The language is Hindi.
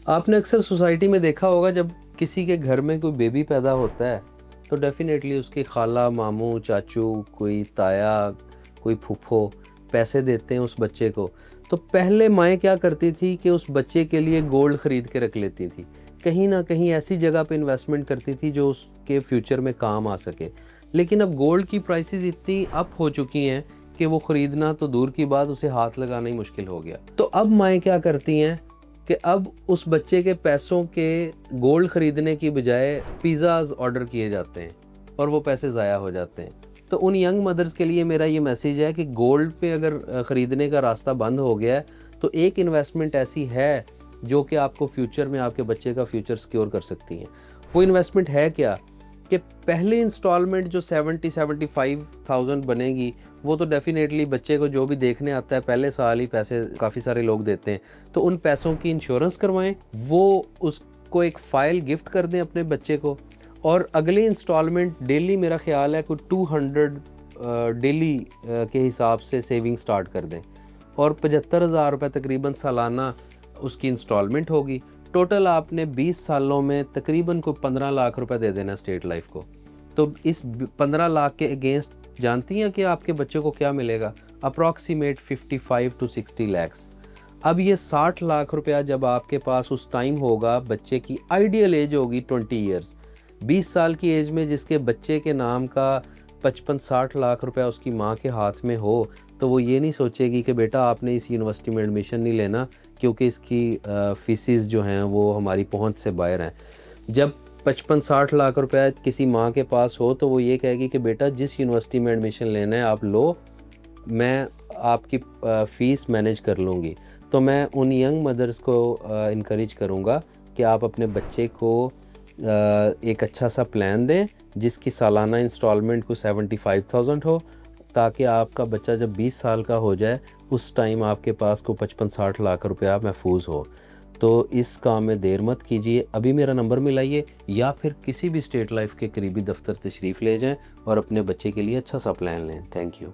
आपने अक्सर सोसाइटी में देखा होगा, जब किसी के घर में कोई बेबी पैदा होता है तो डेफिनेटली उसके खाला, मामू, चाचू, कोई ताया, कोई फूफो पैसे देते हैं उस बच्चे को। तो पहले माएँ क्या करती थी कि उस बच्चे के लिए गोल्ड ख़रीद के रख लेती थी। कहीं न कहीं ऐसी जगह पे इन्वेस्टमेंट करती थी जो उसके फ्यूचर में काम आ सके। लेकिन अब गोल्ड की प्राइसेज़ इतनी अप हो चुकी हैं कि वो ख़रीदना तो दूर की बात, उसे हाथ लगाना ही मुश्किल हो गया। तो अब माएँ क्या करती हैं कि अब उस बच्चे के पैसों के गोल्ड ख़रीदने की बजाय पिज़्ज़ाज़ ऑर्डर किए जाते हैं और वो पैसे ज़ाया हो जाते हैं। तो उन यंग मदर्स के लिए मेरा ये मैसेज है कि गोल्ड पे अगर ख़रीदने का रास्ता बंद हो गया है तो एक इन्वेस्टमेंट ऐसी है जो कि आपको फ्यूचर में आपके बच्चे का फ्यूचर सिक्योर कर सकती हैं। वो इन्वेस्टमेंट है क्या कि पहली इंस्टॉलमेंट जो 70-75,000 बनेगी, वो तो डेफ़िनेटली बच्चे को जो भी देखने आता है पहले साल ही पैसे काफ़ी सारे लोग देते हैं। तो उन पैसों की इंश्योरेंस करवाएं, वो उसको एक फ़ाइल गिफ्ट कर दें अपने बच्चे को, और अगली इंस्टॉलमेंट डेली मेरा ख़्याल है कोई 200 डेली के हिसाब से सेविंग स्टार्ट कर दें, और 75,000 रुपये तकरीबन सालाना उसकी इंस्टॉलमेंट होगी। टोटल आपने 20 सालों में तकरीबन को 15 लाख रुपए दे देना स्टेट लाइफ को। तो इस 15 लाख के अगेंस्ट जानती हैं कि आपके बच्चे को क्या मिलेगा? Approximate 55 to 60 lakhs. अब ये 60 लाख रुपया जब आपके पास उस टाइम होगा, बच्चे की आइडियल एज होगी 20 ईयर्स। 20 साल की एज में जिसके बच्चे के नाम का 55-60 लाख रुपया उसकी माँ के हाथ में हो, तो वो ये नहीं सोचेगी कि बेटा आपने इस यूनिवर्सिटी में एडमिशन नहीं लेना क्योंकि इसकी फ़ीसेस जो हैं वो हमारी पहुंच से बाहर हैं। जब 55-60 लाख रुपया किसी माँ के पास हो तो वो ये कहेगी कि बेटा जिस यूनिवर्सिटी में एडमिशन लेना है आप लो, मैं आपकी फ़ीस मैनेज कर लूँगी। तो मैं उन यंग मदर्स को इनकरेज करूँगा कि आप अपने बच्चे को एक अच्छा सा प्लान दें जिसकी सालाना इंस्टॉलमेंट को 75,000 हो, ताकि आपका बच्चा जब 20 साल का हो जाए उस टाइम आपके पास को 55-60 लाख रुपया महफूज हो। तो इस काम में देर मत कीजिए, अभी मेरा नंबर मिलाइए या फिर किसी भी स्टेट लाइफ के करीबी दफ्तर तशरीफ़ ले जाएं और अपने बच्चे के लिए अच्छा सा प्लान लें। Thank you.